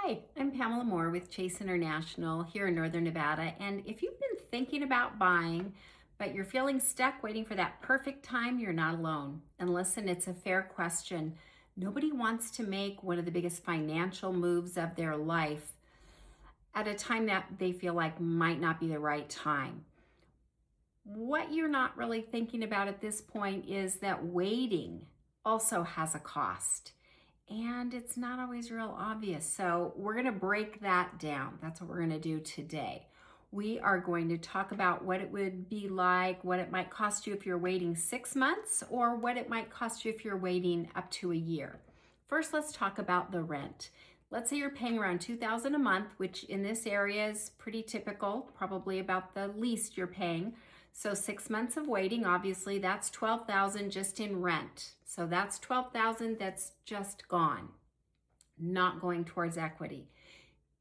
Hi, I'm Pamela Moore with Chase International here in Northern Nevada. And if you've been thinking about buying, but you're feeling stuck waiting for that perfect time, you're not alone. And listen, it's a fair question. Nobody wants to make one of the biggest financial moves of their life at a time that they feel like might not be the right time. What you're not really thinking about at this point is that waiting also has a cost. And it's not always real obvious. So we're going to break that down. That's what we're going to do today. We are going to talk about what it would be like, what it might cost you if you're waiting 6 months, or what it might cost you if you're waiting up to a year. First, let's talk about the rent. Let's say you're paying around $2,000 a month, which in this area is pretty typical, probably about the least you're paying. So 6 months of waiting, obviously that's $12,000 just in rent. So that's $12,000 that's just gone, not going towards equity.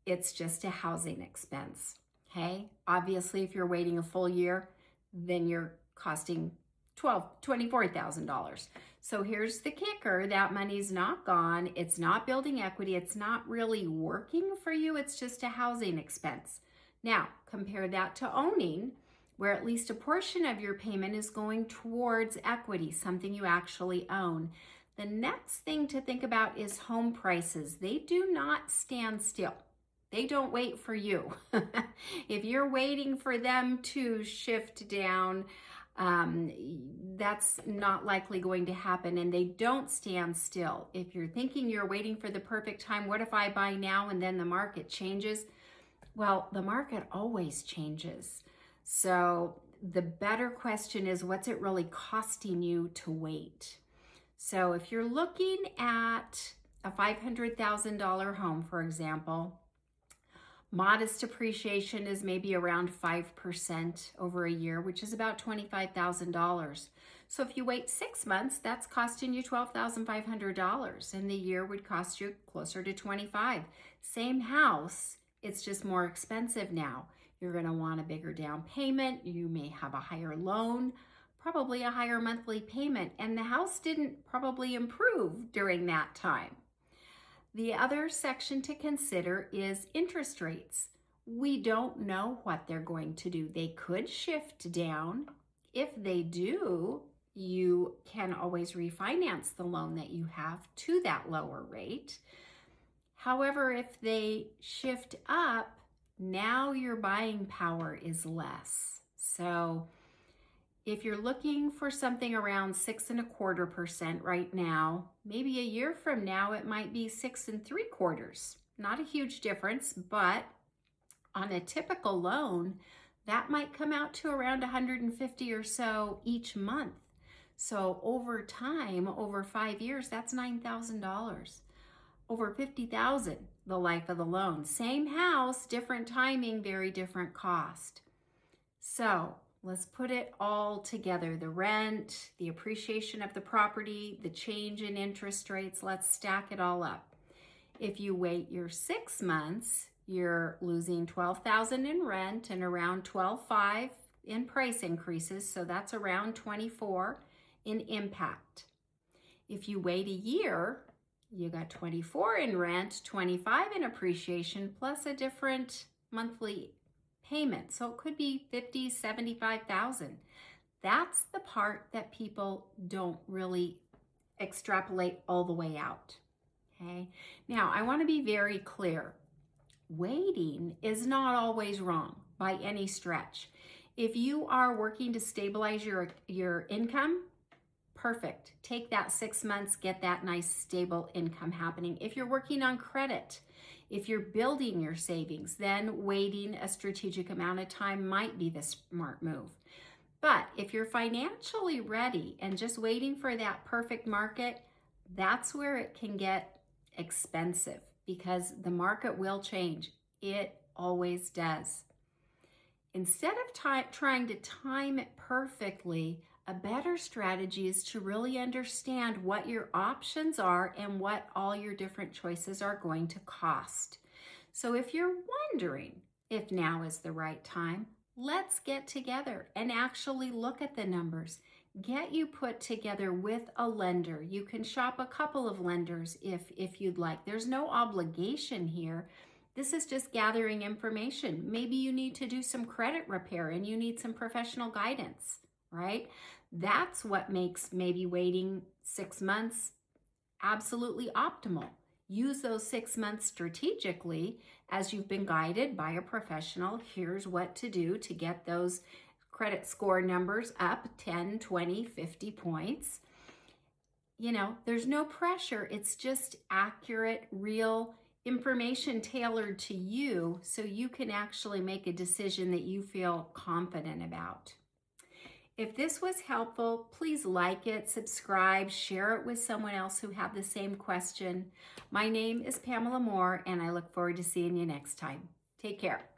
It's just a housing expense. Okay. Obviously, if you're waiting a full year, then you're costing $24,000. So here's the kicker: that money's not gone. It's not building equity. It's not really working for you. It's just a housing expense. Now, compare that to owning, where at least a portion of your payment is going towards equity, something you actually own. The next thing to think about is home prices. They do not stand still. They don't wait for you. If you're waiting for them to shift down, that's not likely going to happen, and they don't stand still. If you're thinking you're waiting for the perfect time, what if I buy now and then the market changes? Well, the market always changes. So the better question is, what's it really costing you to wait? So if you're looking at a $500,000 home, for example, modest appreciation is maybe around 5% over a year, which is about $25,000. So if you wait 6 months, that's costing you $12,500, and the year would cost you closer to $25,000. Same house, it's just more expensive now. You're going to want a bigger down payment. You may have a higher loan, probably a higher monthly payment, and the house didn't probably improve during that time. The other section to consider is interest rates. We don't know what they're going to do. They could shift down. If they do, you can always refinance the loan that you have to that lower rate. However, if they shift up, now your buying power is less. So if you're looking for something around 6.25% right now, maybe a year from now it might be 6.75. Not a huge difference, but on a typical loan, that might come out to around $150 or so each month. So over time, over 5 years, that's $9,000. Over $50,000 the life of the loan. Same house, different timing, very different cost. So let's put it all together: the rent, the appreciation of the property, the change in interest rates. Let's stack it all up. If you wait your 6 months, you're losing $12,000 in rent and around $12,500 in price increases. So that's around $24,000 in impact. If you wait a year, you got $24,000 in rent, $25,000 in appreciation, plus a different monthly payment. So it could be $50,000, $75,000. That's the part that people don't really extrapolate all the way out. Okay. Now, I want to be very clear. Waiting is not always wrong by any stretch. If you are working to stabilize your income, perfect. Take that 6 months, get that nice stable income happening. If you're working on credit, if you're building your savings, then waiting a strategic amount of time might be the smart move. But if you're financially ready and just waiting for that perfect market, that's where it can get expensive, because the market will change. It always does. Instead of trying to time it perfectly, a better strategy is to really understand what your options are and what all your different choices are going to cost. So if you're wondering if now is the right time, let's get together and actually look at the numbers. get you put together with a lender. You can shop a couple of lenders if you'd like. There's no obligation here. This is just gathering information. Maybe you need to do some credit repair and you need some professional guidance, right? That's what makes maybe waiting 6 months absolutely optimal. Use those 6 months strategically as you've been guided by a professional. Here's what to do to get those credit score numbers up 10, 20, 50 points. You know, there's no pressure. It's just accurate, real information tailored to you so you can actually make a decision that you feel confident about. If this was helpful, please like it, subscribe, share it with someone else who had the same question. My name is Pamela Moore, and I look forward to seeing you next time. Take care.